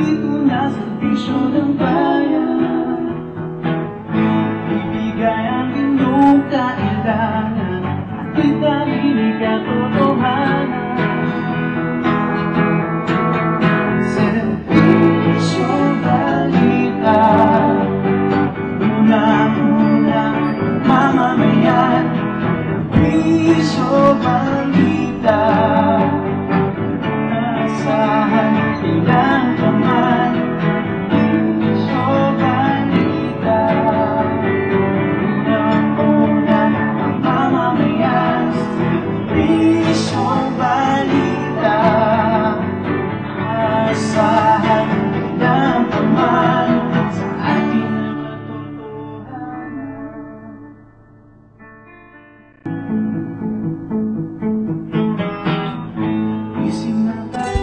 Dito na sa bisyo ng bayan, ibigay ang inyong kailangan at italinig ang totohanan. Serbisyo Balita, unang-unang mamamayan. Serbisyo Balita, asahan ilang kaman. Serbisyo Balita, unang-unang mamamayan. Serbisyo Balita, asahan ilang kaman sa ating mga totohanan. Isip na tayo.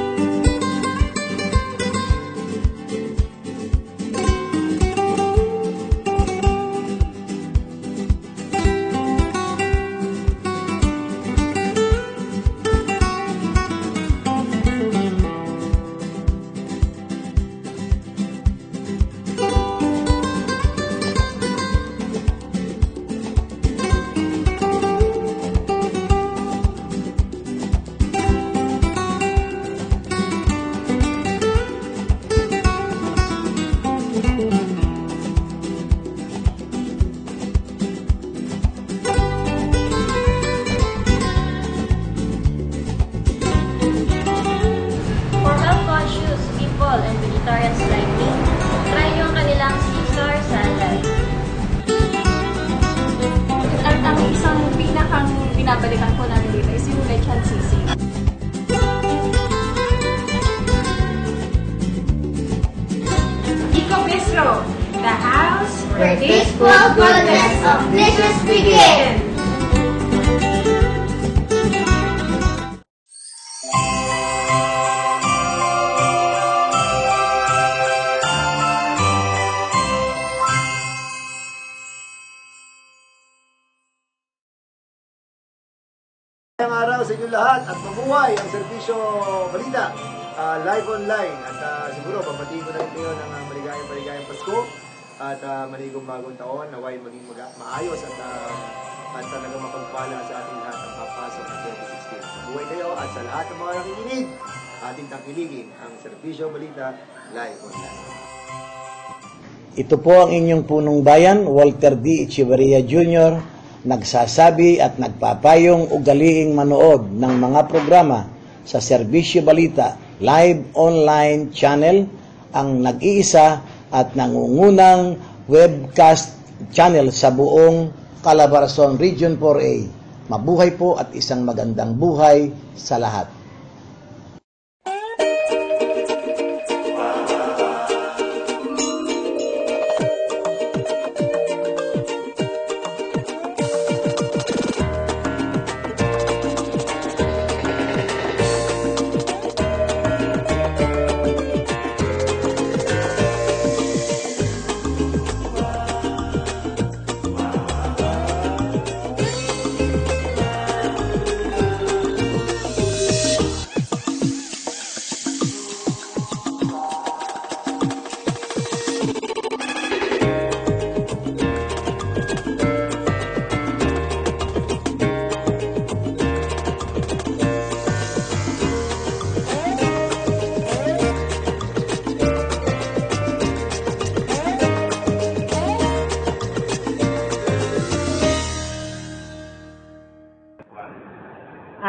For health-conscious people and vegetarians like me, try nyo ang kanilang Caesar salad. At ang isang pinakang binabalikan ko namin dito is yung lechon sisig. Eco Bistro, the house where this world goodness of dishes begin. Ngayong araw sa inyo lahat at mabuhay ang Serbisyo Balita live online at siguro papatiin ko na rin kayo ng maligayang Pasko at maligong bagong taon, naway maging maayos at talagang mapagpala sa ating lahat ang papasok ng 2016. Mabuhay kayo at sa lahat ng mga nakikinig, ating tangkiligin ang Serbisyo Balita live online. Ito po ang inyong punong bayan, Walter D. Echeverria Jr., nagsasabi at nagpapayong ugaliing manood ng mga programa sa Serbisyo Balita Live Online Channel, ang nag-iisa at nangungunang webcast channel sa buong Calabarzon Region 4A. Mabuhay po at isang magandang buhay sa lahat.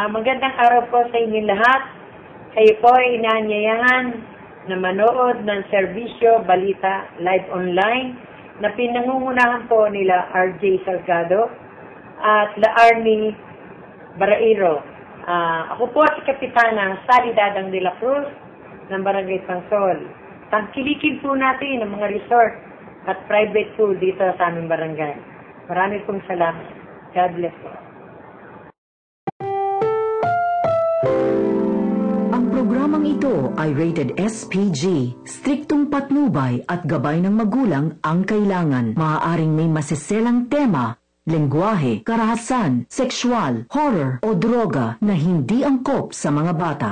Magandang araw po sa inyo lahat. Kayo po ay inaanyayahan na manood ng Serbisyo Balita Live Online na pinangungunahan po nila RJ Salgado at La Arnie Barairo. Ako po si Kapitana Sally Dadang de la Cruz ng Barangay Pansol. Tangkilikin po natin ang mga resort at private pool dito sa aming barangay. Marami pong salamat. God bless po. Ang programang ito ay rated SPG. Striktong patnubay at gabay ng magulang ang kailangan. Maaaring may masiselang tema, lengguwahe, karahasan, sexual, horror o droga na hindi angkop sa mga bata.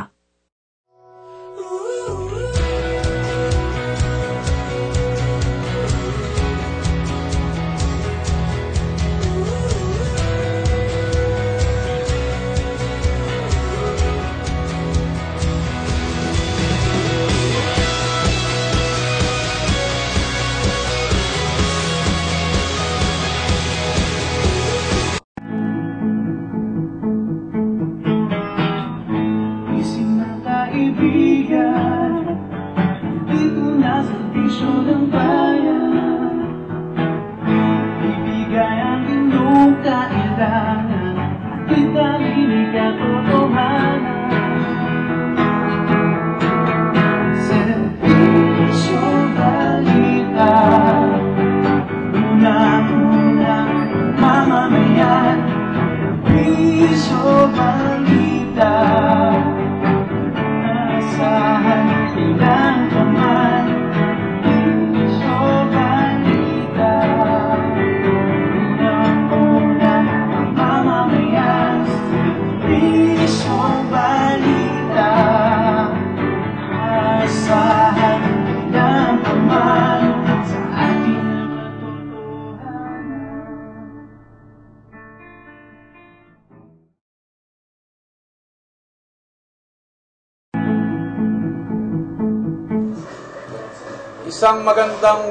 Isang magandang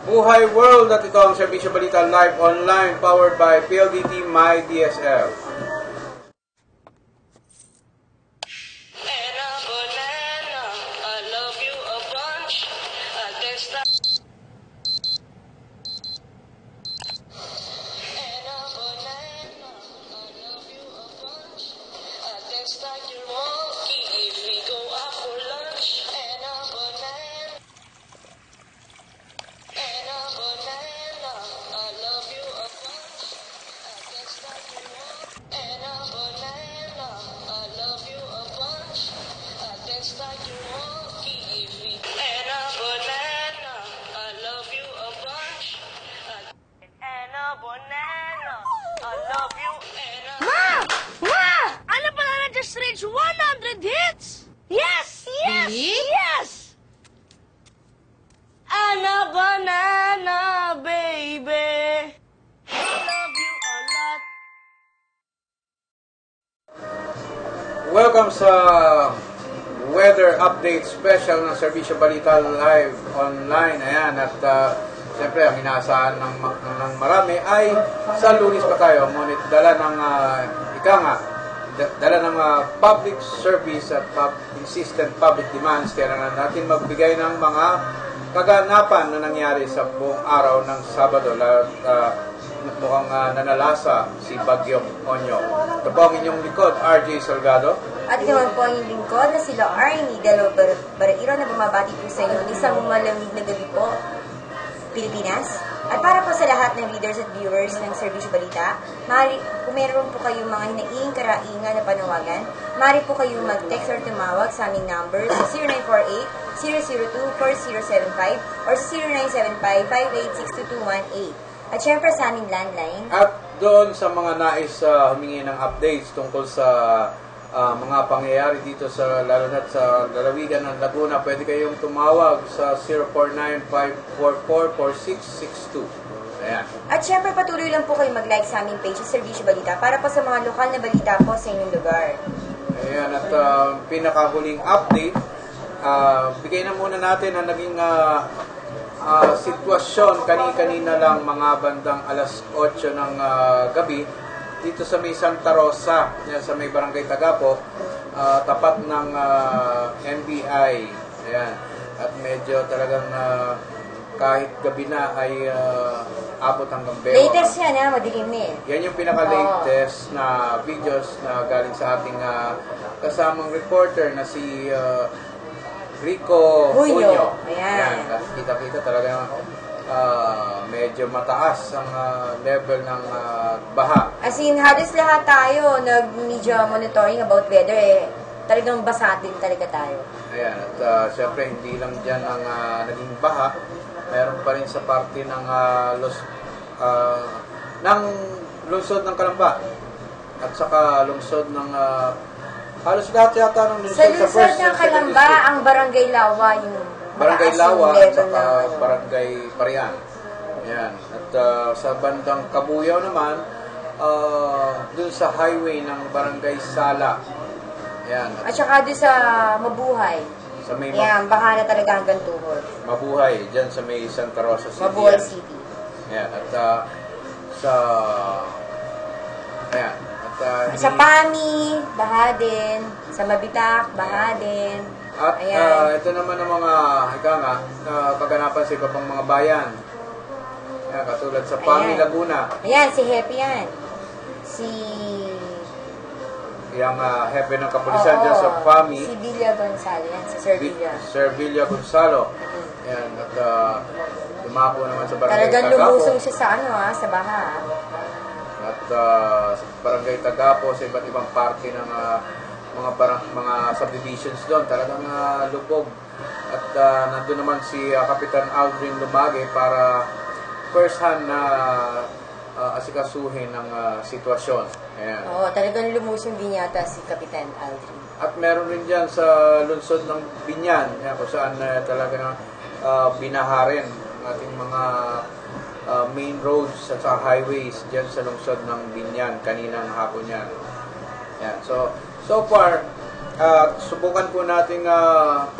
buhay world at ito ang Serbisyo Balita Live Online powered by PLDT My DSL. Ano pala na just reach 100 hits? Yes! Yes! Really? Yes! Anna banana, baby. I love you a lot. Welcome sa weather update special ng Serbisyo Balita Live Online. Ayan, at siyempre ang inaasahan ng marami ay sa Lunes pa tayo, ngunit dala ng dala ng public service at insistent public demands, kaya na natin magbigay ng mga kaganapan na nangyari sa buong araw ng Sabado. Mukhang nanalasa si Bagyong Onyo. Ito po ang inyong likod, RJ Salgado. At naman po ang inyong lingkod na sila Arnie Dalo Barairo na bumabati po sa inyo ng isang malamig na gabi po, Pilipinas. At para po sa lahat ng readers at viewers ng Serbisyo Balita, kung meron po kayong mga hinaing karaingan na panawagan, maaari po kayong mag-text or tumawag sa aming numbers sa 0948-002-4075 or 0975-586218. At syempre sa aming landline. At doon sa mga nais humingi ng updates tungkol sa mga pangyayari dito sa lalo na sa lalawigan ng Laguna, pwede kayong tumawag sa 049-544-4662. Ayan. At syempre patuloy lang po kayo mag-like sa aming page sa Serbisyo Balita para po sa mga lokal na balita po sa inyong lugar. Ayan, at pinakahuling update, bigay na muna natin ang naging sitwasyon kanina lang mga bandang alas 8 ng gabi dito sa may Santa Rosa, sa may Barangay Tagapo, tapat ng NBI. Ayan. At medyo talagang kahit gabi na ay abot hanggang bewa. Latest yan ha, madilim na eh. Yan yung pinaka-latest na videos na galing sa ating kasamang reporter na si Rico Junio. Ayan. At kita-kita talaga medyo mataas ang level ng baha. As in, halos lahat tayo nag-media monitoring about weather eh. Talagang basa din talaga tayo. Ayan. At syempre, hindi lang dyan ang naging baha. Meron pa rin sa parte ng ng lungsod ng Calamba. At saka lungsod ng halos lahat yata ng lungsod sa first lungsod ng and second Calamba, district. ang Barangay Lawa yung Barangay mataas Lawa yung at level saka ng Barangay Parian. Ayan. At sa bandang Kabuyaw naman, dun sa highway ng Barangay Sala. Ayan. At saka doon sa Mabuhay. Sa may Ayan, baha na talaga hanggang tuhod. Mabuhay, dyan sa may Santa Rosa City. Mabuhay Ayan. City. Ayan. At sa ayan. At Sa Pami, baha din. Sa Mabitak, baha din. At Ayan. ito naman ang mga kaganapan sa iba pang mga bayan. Ayan, katulad sa Pami, Ayan. Laguna. Ayan, si Happy yan. Si... Yung hepe ng kapulisan dyan sa Pami. Si Villa Gonzalo yan, si Sir Villa. Sir Villa Gonzalo. Ayan, at lumako naman sa Barangay Talagang Tagapo. lumusong siya sa sa baha. At sa Barangay Tagapo, sa iba't ibang parte ng mga subdivisions doon, talagang lubog. At nandun naman si Kapitan Aldrin Lumage para first hand na asikasuhin ng sitwasyon. Ayan. Oo, talagang lumusong din yata si Kapitan Aldrin. At meron rin dyan sa lungsod ng Binyan, kung saan talaga binaha rin ating mga main roads at sa highways dyan sa lungsod ng Binyan kaninang hapon yan. Ayan. So far, subukan po nating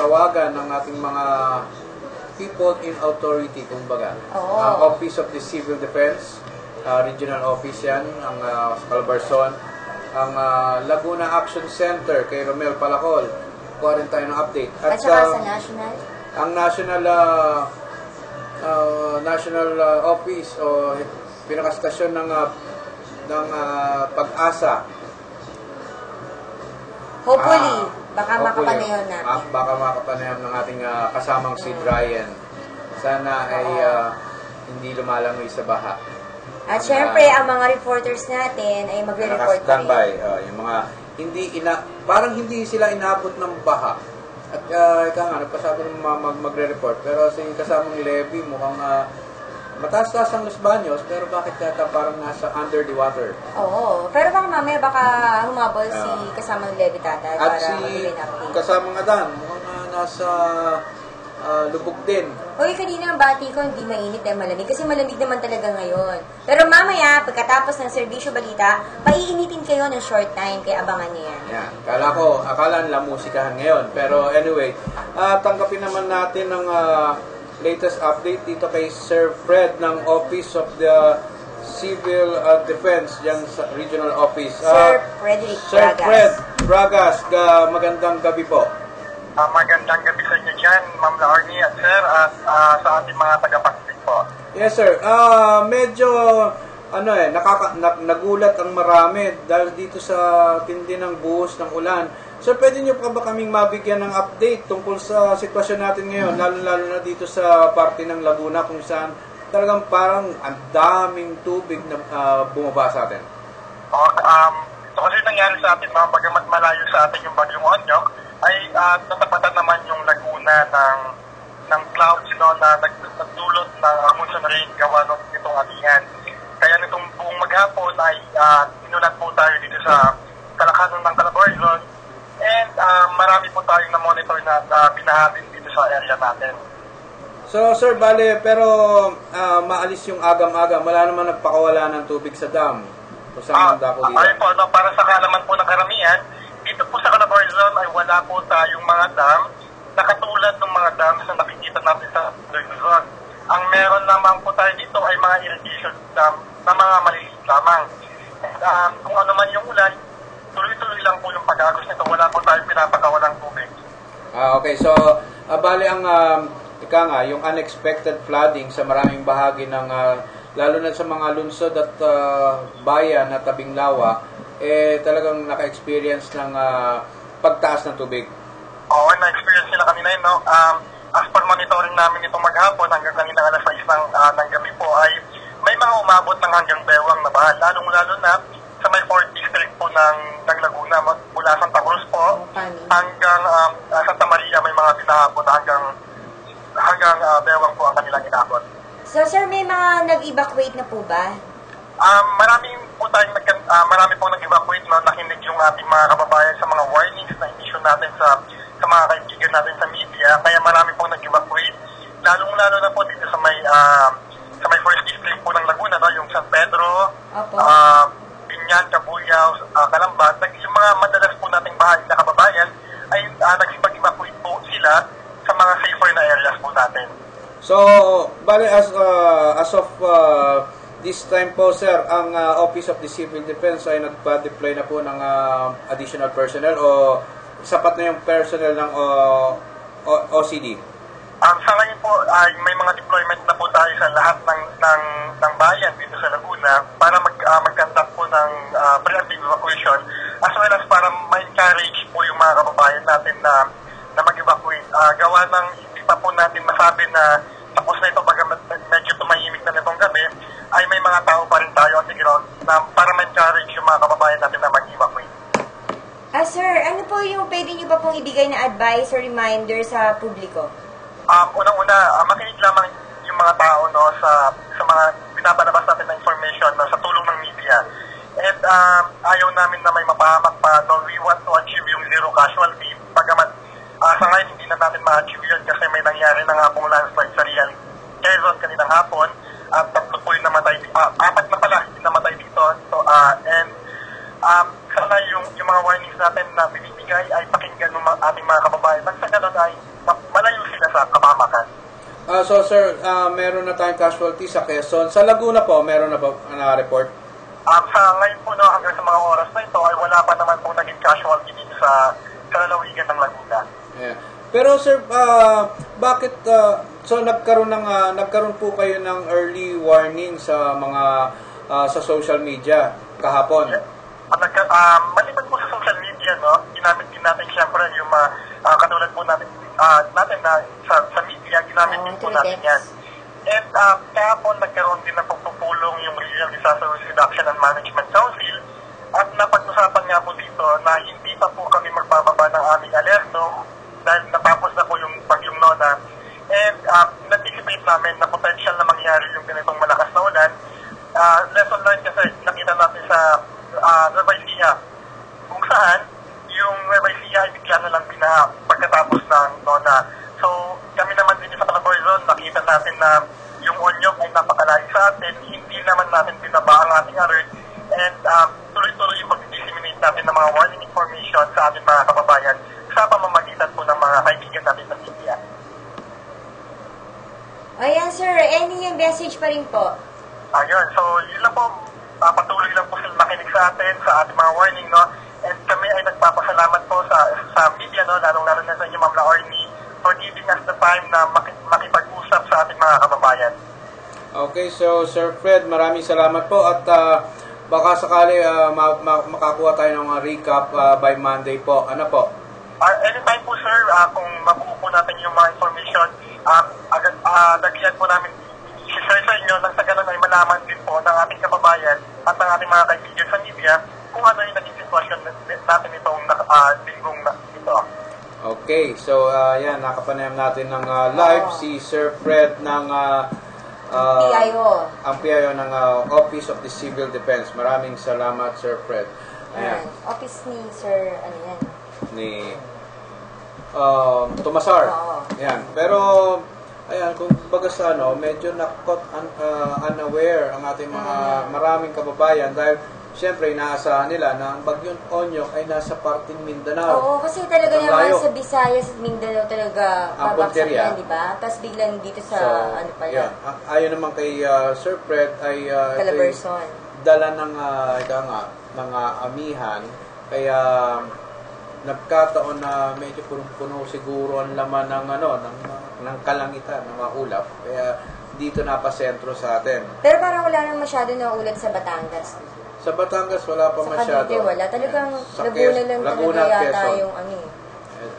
tawagan ng ating mga people in authority, kumbaga. Oo. Ang Office of the Civil Defense, regional office yan, ang Calabarzon. Ang Laguna Action Center kay Romel Palacol. Kuha rin tayo ng update. At saka sa national? Ang national office o pinakastasyon ng Pag-asa. Hopefully, baka makapanayon natin. Baka makapanayon ng ating kasamang si Ryan. Sana ay hindi lumalangoy sa baha. At syempre, ang mga reporters natin ay magre-report pa rin. Yung mga parang hindi sila inabot ng baha. At nagpasabi ng magre-report. Pero si kasamang Levy mukhang mataas-taas ang Los Baños, pero bakit yata parang nasa under the water? Oo. Pero baka mamaya humabol si kasamang Levy Tatay para magbigay ng update. At si kasamang Adan, mukhang nasa lubog din. Hoy, kanina ang bati ko, hindi mainit malamig. Kasi malamig naman talaga ngayon. Pero mamaya, pagkatapos ng Serbisyo Balita, paiinitin kayo ng short time, kaya abangan niyo yan. Yeah. Akala nila musikahan ngayon. Pero anyway, tanggapin naman natin ang latest update dito kay Sir Fred ng Office of the Civil Defense dyan sa Regional Office. Sir Frederick Sir Bragas. Fred Bragas, magandang gabi po. Magandang gabi sa inyo dyan, Ma'am Laorny at Sir, at sa ating mga tagapakinig po. Yes, sir. Medyo nagulat ang marami dahil dito sa tindi ng buhos ng ulan. Sir, pwede niyo pa ba kaming mabigyan ng update tungkol sa sitwasyon natin ngayon, lalo na dito sa parte ng Laguna kung saan talagang parang ang daming tubig na bumaba sa atin? So kasi nangyari sa atin, mga bagamat malayo sa atin yung bagyong Onyok, ay natapatan naman yung Laguna ng clouds na nagdulot ng monsoon rain gawa nitong amihan. Kaya nitong buong maghapon ay inulat po tayo dito sa kalakasan ng Calabarzon. And marami po tayong na-monitor na binahatin dito sa area natin. So, sir, pero maalis yung agam-agam. Wala naman nagpakawala ng tubig sa dam. O saan dako dito? Ayun po, para sa kaalaman po ng karamihan, dito po sa Calabarzon ay wala po tayong mga dam na katulad ng mga dams na nakikita natin sa Luzon. Ang meron naman po tayo dito ay mga irrigation dam na mga maliliit lamang. And, kung ano man yung ulan, tuloy-tuloy lang po yung pag-agos nito. Wala po tayong pinapakawalang tubig. Okay. So, bali ang yung unexpected flooding sa maraming bahagi ng lalo na sa mga lungsod at bayan na tabing lawa, talagang naka-experience ng pagtaas ng tubig. Oo, na-experience nila kanina yun, no? As per monitoring namin itong maghapon hanggang kanina alas 6 ng gabi po ay may mga umabot ng hanggang bewang na baha. Lalong-lalo na sa may 4th district po ng Laguna, mula Santa Cruz po hanggang Santa Maria, may mga pinahapon hanggang bewang po ang kanilang inabot. So sir, may mga nag-evacuate na po ba? Marami pong nag-evacuate, no? Nakinig yung ating mga kababayan sa mga warnings na issue natin sa mga kaibigan natin sa media, kaya marami pong nag-evacuate. Lalong-lalo na po dito sa may 1st district po ng Laguna, no? Yung San Pedro, Binyan, Cabuyao, Calamba. Yung mga madalas po nating bahay na kababayan ay nagsipag-evacuate po sila sa mga safer na areas po natin. So, bale as of this time po, sir, ang Office of the Civil Defense ay nagpa-deploy na po ng additional personnel o sapat na yung personnel ng OCD? Sa ngayon po ay may mga deployment na po tayo sa lahat ng bayan dito sa Laguna para mag-conduct po ng preemptive evacuation as well as para ma-encourage po yung mga kababayan natin na mag-evacuate. Gawa ng hindi pa po natin masabi na tapos na ito, bagamat medyo tumahimik na nitong gabi, ay may mga tao pa rin tayo on the ground na para ma-encourage yung mga kababayan natin na mag-evacuate. Sir, ano po yung pwede niyo ba pong ibigay na advice or reminder sa publiko? Unang-una, makinig lamang yung mga tao, no, sa mga pinapalabas natin na information, no, sa tulong ng media. And ayaw namin na may mapahamak pa, no, we want to achieve yung zero casualty. Bagamat sa ngayon hindi na natin ma-achieve yun kasi may nangyari na nga pong landslide sa Real Quezon kaninang hapon at 3 po yung namatay, 4 na pala yung namatay dito. So, and sana yung mga warnings natin na binibigay ay pakinggan ng ating mga kababayan. Nang sa ganun ay malayo sila sa kapamakan. So sir, meron na tayong casualty sa Quezon. Sa Laguna po, meron na ba na-report? Sa ngayon po, no, hanggang sa mga oras na ito, ay wala pa naman po naging casualty dito sa lalawigan ng Laguna. Yeah. Pero sir, bakit so nagkaroon po kayo ng early warning sa mga sa social media kahapon? Maliban po sa social media, no, ginamit din natin siyempre yung katulad po natin na sa media, ginamit din po natin yan. And kahapon nagkaroon din ng pagpupulong yung Regional Disaster Risk Reduction and Management Council at napag-usapan nga po dito na hindi pa po kami magbababa ng aming alerto dahil natapos na po yung bagyong Nona. And na-anticipate namin na potential na mangyari yung ganitong malakas na ulan. Lesson learned kasi nakita natin sa Nueva Ecija kung saan yung Nueva Ecija ay bigla na lang binaha pagkatapos ng Nona. So kami naman din sa Calabarzon, nakita natin na yung Onyok ay napakalayo sa atin, hindi naman natin binaba ang ating alert, and tuloy-tuloy yung pag-disseminate natin ng mga warning information sa ating mga kababayan sa pamamagitan po ng mga kaibigan natin sa media. Ayan sir, any message pa rin po? Ayun, so yun lang po, patuloy lang po sila makinig sa atin, sa ating mga warning, no? And kami ay nagpapasalamat po sa media, no? Lalong-lalo na sa inyo, Ma'am Laorny, for giving us the time na makipag-usap sa ating mga kababayan. Okay, so Sir Fred, maraming salamat po at baka sakali makakuha tayo ng recap by Monday po. Ano po? Anytime po sir, kung mabuo po natin yung mga information, lagyan po namin i-share sa inyo nang sa ganun ay malaman din po ng ating kababayan at ng ating mga kaibigan sa media kung ano yung naging sitwasyon natin itong linggong ito. Okay, so yan, nakapanayam natin ng live si Sir Fred ng PIO. Ang PIO ng Office of the Civil Defense. Maraming salamat, Sir Fred. Ayan. Office ni Sir, ano yan? Ni Tomasar. Ayan. Pero, ayan, kung baga sa medyo unaware ang ating mga maraming kababayan dahil siyempre, inaasahan nila na ang bagyong Onyok ay nasa parting Mindanao. Oo, kasi talaga naman sa Visayas at Mindanao talaga babaksak yan, di ba? Tapos biglang dito sa, ano pala. Yeah. Ayon naman kay Sir Fred ay Calabarzon. Dala ng mga amihan. Kaya nagkataon na medyo punong-puno siguro ang laman ng kalangitan, ng mga ulap. Kaya dito napasentro sa atin. Pero parang wala nang masyado na ulat sa Batangas. Sa Batangas wala pa masyado. Sa wala. Talagang Laguna lang talaga yata yung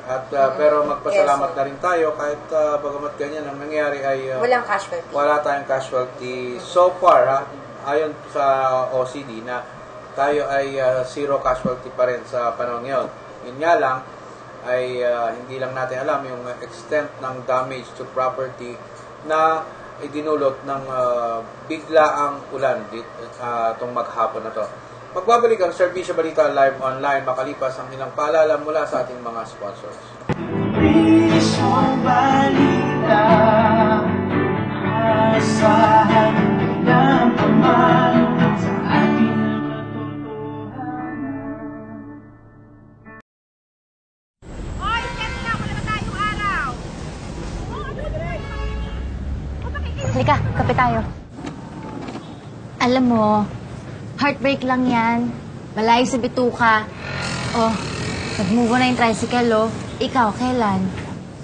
At pero magpasalamat na rin tayo kahit bagamat ganyan ang nangyari ay walang casualty. Wala tayong casualty so far ayon sa OCD na tayo ay zero casualty pa rin sa panahon ngayon. Yun nga lang ay hindi lang natin alam yung extent ng damage to property na idinulot ng biglaang ulan itong maghapon na to. Magbabalik ang Serbisyo Balita Live Online makalipas ang ilang paalala mula sa ating mga sponsors. Serbisyo Balita, asahan ng paman sa ating Halika, kape tayo. Alam mo, heartbreak lang yan. Malayo sa bituka. Oh, nag-move on na yung tricycle, oh. Ikaw, kailan?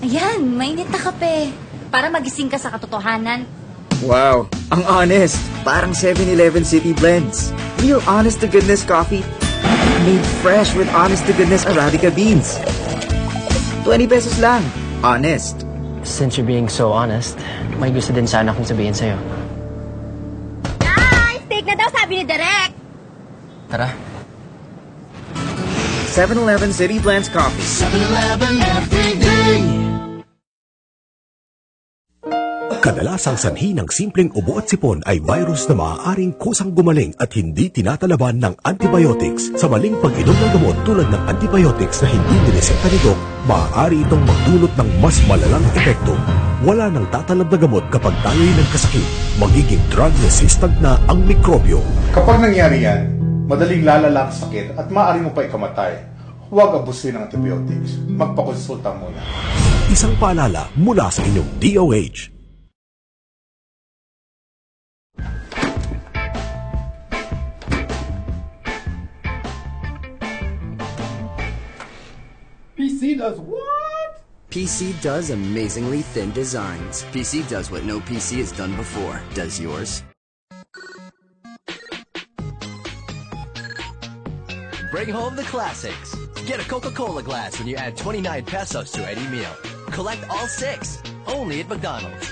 Ayan, mainit na kape. Para magising ka sa katotohanan. Wow, ang honest. Parang 7-Eleven City Blends. Real honest-to-goodness coffee. Made fresh with honest-to-goodness Arabica beans. 20 pesos lang. Honest. Since you're being so honest, may gusto din sana akong sabihin sa'yo. Guys! Steak na daw, sabi ni Derek! Tara. 7-Eleven City Blends Coffee. 7-Eleven every day. Kadalasang sanhi ng simpleng ubo at sipon ay virus na maaaring kusang gumaling at hindi tinatalaban ng antibiotics. Sa maling pag-inom ng gamot tulad ng antibiotics na hindi nireseta ni Doc, maaari itong magdulot ng mas malalang epekto. Wala nang tatalab na gamot kapag tayo'y nagkasakit. Magiging drug-resistant na ang mikrobyo. Kapag nangyari yan, madaling lalala ang sakit at maaari mo pa ikamatay. Huwag abusin ng antibiotics. Magpakonsulta muna. Isang paalala mula sa inyong DOH. PC does what? PC does amazingly thin designs. PC does what no PC has done before. Does yours? Bring home the classics. Get a Coca-Cola glass when you add 29 pesos to any meal. Collect all 6, only at McDonald's.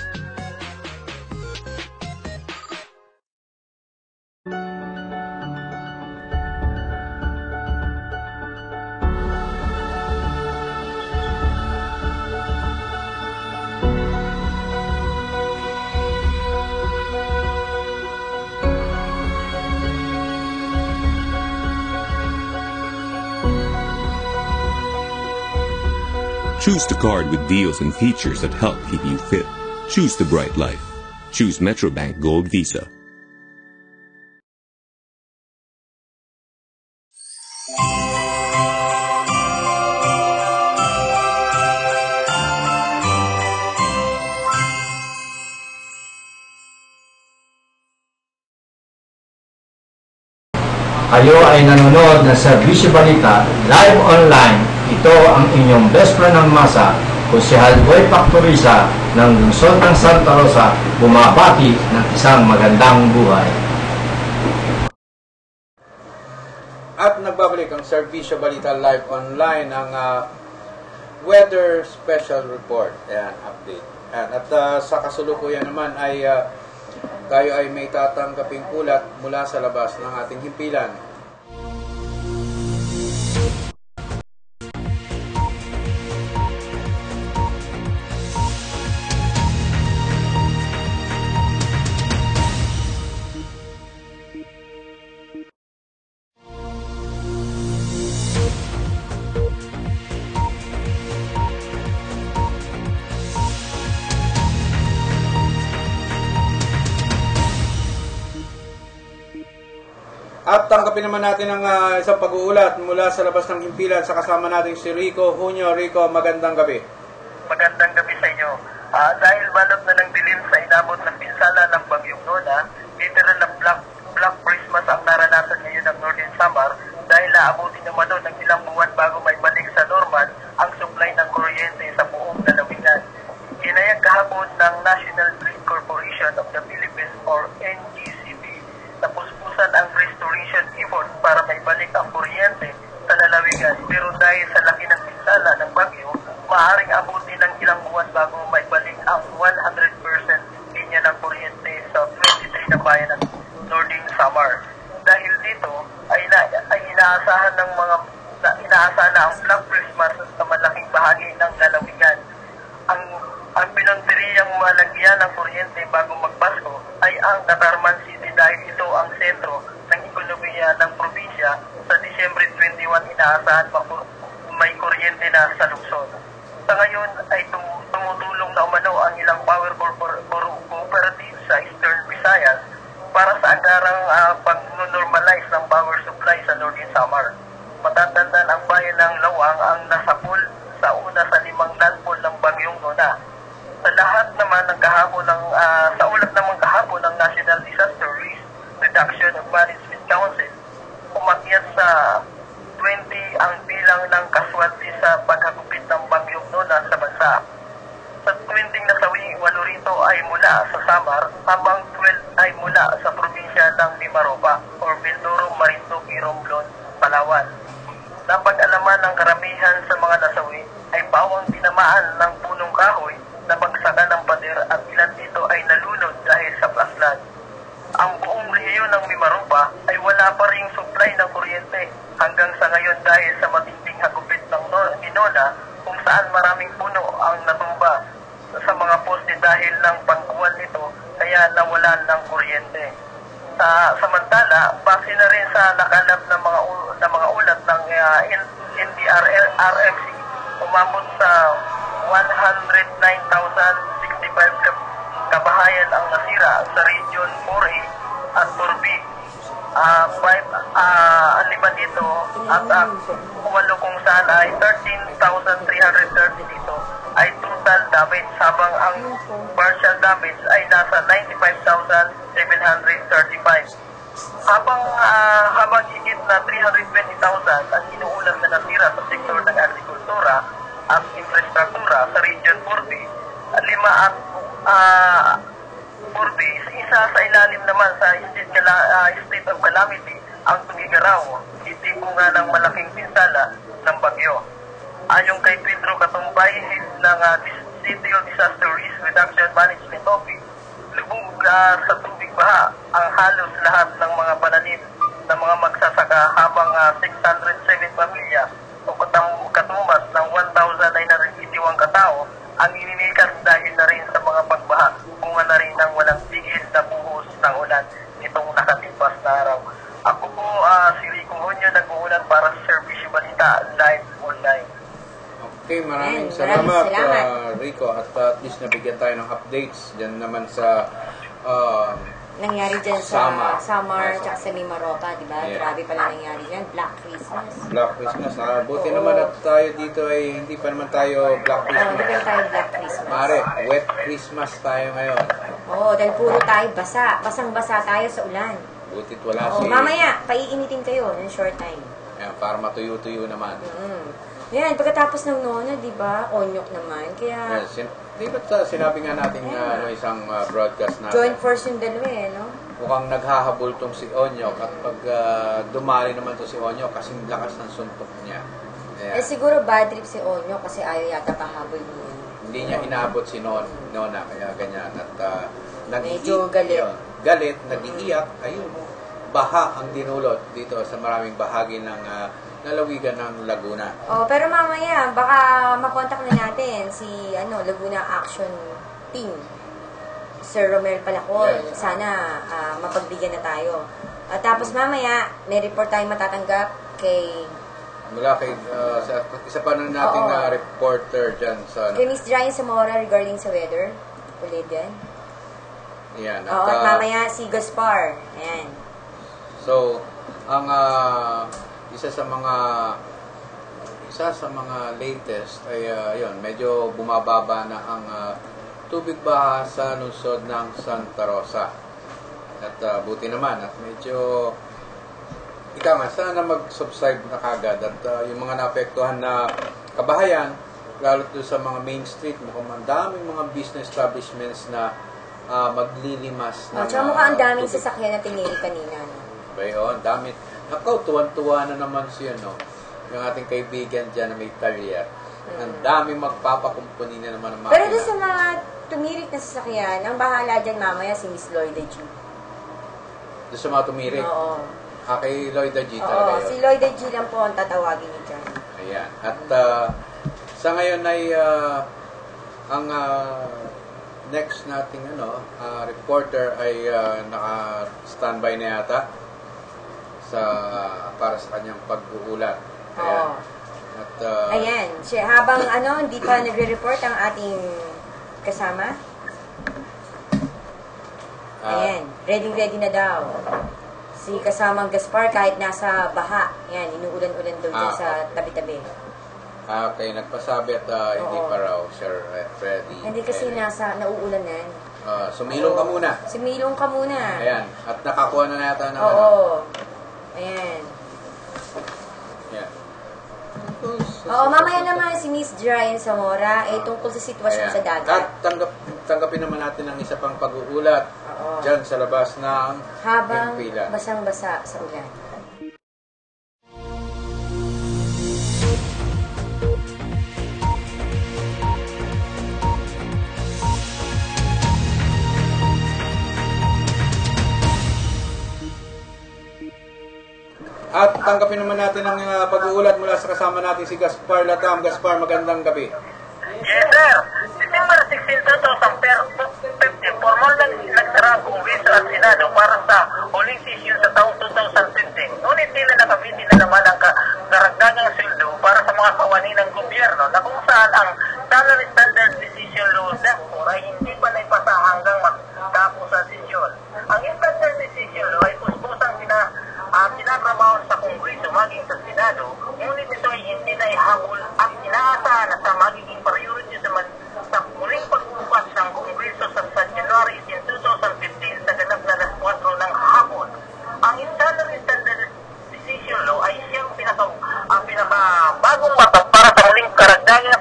Choose the card with deals and features that help keep you fit. Choose the bright life. Choose Metrobank Gold Visa. Kayo ay nanonood ng Serbisyo Balita live online. Ito ang inyong best friend ng masa, Jose Boy Factoriza ng lungsod ng Santa Rosa, bumabati ng isang magandang buhay. At nagbabalik ang Serbisyo Balita live online ang weather special report. Ayan, update. Ayan, at sa kasulukuyan naman ay tayo ay may tatanggaping ulat mula sa labas ng ating himpilan. At tanggapin naman natin ang isang pag-uulat mula sa labas ng himpilan sa kasama natin si Rico Junio. Rico, magandang gabi. Magandang gabi sa inyo. Dahil balot na ng dilim sa inabot ng pinsala ng Bagyong Nona, literal na Black Christmas ang naranasan ngayon ng Northern Samar dahil naabutin naman doon ng ilang buwan bago may balik sa normal ang supply ng kuryente sa buong lalawigan. Ginayag kahapon ng National Grid Corporation of the Philippines or NGCP na puspusan ang restoration effort para may balik ang kuryente sa lalawigan. Pero dahil sa laki ng pinsala ng bagyo, maaaring abutin ng ilang buwan bago may balik ang 100% linya ng kuryente sa 23 na bayan ng Northern Samar. Dahil dito ay inaasahan ng inaasahan na ang Black Christmas sa malaking bahagi ng lalawigan. Ang pinuntiriyang malagyan ng kuryente bago magpasko ay ang Catarman City dahil ito ang sentro ng ekonomiya ng probinsya. Sa Disyembre 21 inaasahan may kuryente na sa lungsod. Sa ngayon ay tumutulong na umano ang ilang power cooperative sa Eastern Visayas para sa agarang pag-normalize ng power supply sa Northern Samar. Matatandaan ang bayan ng Lawang ang nasapul sa una sa 5 landfall ng Bagyong Nona. Sa lahat naman ng kahapon sa ulat naman kahapon ng National Disaster Risk Reduction and Management Council, umakyat sa 20 ang bilang ng casualty sa paghagupit ng Bagyong Nona sa bansa. Sa 20 nasawi, 8 rito ay mula sa Samar, habang 12 ay mula sa probinsya ng Mimaropa or Mindoro, Marinduque, Romblon, Palawan. Napag-alaman ng karamihan sa mga nasawi ay bawang tinamaan ng punong kahoy na bagsakan ng pader at ilan dito ay nalunod dahil sa plaslan. Ang buong rehiyon ng Mimaropa ay wala pa ring supply ng kuryente hanggang sa ngayon dahil sa matinding hagupit ng Nona kung saan maraming puno ang natumba sa mga poste dahil ng pagkuwan nito kaya nawalan ng kuryente. Samantala, base na rin sa nakalap ng mga ulat ng NDRRMC, umabot sa 109,065 kabahayan ang nasira sa Region 4A at 4B. 5 dito at 8 kung saan ay 13,330 dito ay total damage habang ang partial damage ay nasa 95,735. Habang higit na 320,000 ang inuulat na nasira sa sektor ng agrikultura, at infrastruktura sa Region 4B, 5 at 4B, isa sa ilalim naman sa state of calamity ang Tugigaraw, itipunga ng malaking pinsala ng bagyo. Ayon kay Pedro Katumbay ng City of Disaster Risk Reduction Management Office, lubog sa tubig baha ang halos lahat ng mga pananim ng mga magsasaka habang 607 pamilya o katumbas ng 1,981 katao ang ininikas dahil na rin sa mga pagbaha, bunga na rin ng walang tigil na buhos ng ulan nitong nakalipas na araw. Ako po si Rico Honyo, nag-uulan para sa Serbisyo Balita Live Online. Okay, maraming salamat. Rico, at least nabigyan tayo ng updates dyan naman sa nangyari dyan sa Samar at sa Mimaropa, di ba? Yeah. Grabe pala nangyari dyan. Black Christmas. Black Christmas. Buti naman at tayo dito ay hindi pa naman tayo Black Christmas. Hindi pa tayo Black Christmas. Mare, wet Christmas tayo ngayon. Oo, dahil puro tayo basa. Basang-basa tayo sa ulan. Butit wala mamaya, paiinitin kayo ng short time. Ayan, para matuyo-tuyo naman. Yan, pagkatapos ng Nona, di ba? Onyok naman. Kaya... Yes, di ba't sinabi nga natin isang broadcast na joint force yung dalawa no? Mukhang naghahabol tong si Onyok at pag dumali naman to si Onyok kasing lakas ng suntok niya. Ayan. Siguro bad trip si Onyok kasi ayaw yata pahabol niya. Hindi niya inaabot si Nona, kaya ganyan. At medyo galit. Galit, nag-iiyak, ayun, baha ang dinulot dito sa maraming bahagi ng nalawigan ng Laguna. Pero mamaya, baka makontak na natin si Laguna Action Team. Sir Romel Palacol. Yes. Sana mapagbigyan na tayo. Tapos mamaya, may report tayong matatanggap kay... Mula kay isa pa na nating reporter dyan sa... Kay Miss Ryan Zamora regarding sa weather. Ulit yan. Yan. At mamaya si Gaspar. Ayan. So, ang isa sa mga latest ay yun, medyo bumababa na ang tubig baha sa lungsod ng Santa Rosa. At buti naman at medyo sana mag-subside na kagad at yung mga naapektuhan na kabahayan, lalo doon sa mga main street, mukhang ang daming mga business establishments na maglilimas ng tsaka mukhang ang daming sasakyan na tinili kanina. Ba yun, dami. Ako, tuwan-tuwa na naman siya, yung ating kaibigan dyan na may career. Ang dami magpapakumpuni na naman ng makina. Pero doon sa mga tumirik na sasakyan, ang bahala dyan mamaya si Miss Lloyda G. Doon sa mga tumirik? Oo. Kay Lloyda G talaga yun? Si Lloyda G lang po ang tatawagin niyo dyan. Ayan. At sa ngayon ay ang next nating reporter ay naka-standby na yata para sa kanyang pag-uulat. Ayan. At, ayan. Habang hindi pa nagre-report ang ating kasama. Ayan. Ready na daw. Si kasamang Gaspar kahit nasa baha. Ayan. Inuulan-ulan daw dyan sa tabi-tabi. Okay, nagpasabi at hindi pa raw, Sir Freddy. Hindi kasi nauulanan. Sumilong ka muna. Sumilong ka muna. Ayan. At nakakuha na yata ng Ayan. Yan. Mamaya naman si Miss Ryan Zamora tungkol sa sitwasyon sa dagat. At tanggapin naman natin ang isa pang pag-uulat dyan sa labas ng habang Pila. basang-basa sa ulan. At tanggapin naman natin ang pag-uulat mula sa kasama natin si Gaspar Latam. Gaspar, magandang gabi. Yes, sir. December 16, 2015, formal nagsara ang Kongreso at Senado para sa huling session sa taong 2015. Ngunit nila nakabiti na naman ang karagdagang sweldo para sa mga kawani ng gobyerno na kung saan ang Salary Standard Decision Law therefore ay hindi pa naipasa hanggang matapos sa sesyon. Ang Standard Decision Law ay pusposang pinatrabaho sa Kongreso maging sa Senado, ngunit ito ay hindi na ihabol at inaasahan na sa magiging priority sa muling pagbubukas ng Kongreso sa January 18, 2015 sa ganap na alas 4 ng hapon. Ang Salary Standard Decision Law ay siyang pinakabagong batas para sa muling karagdagang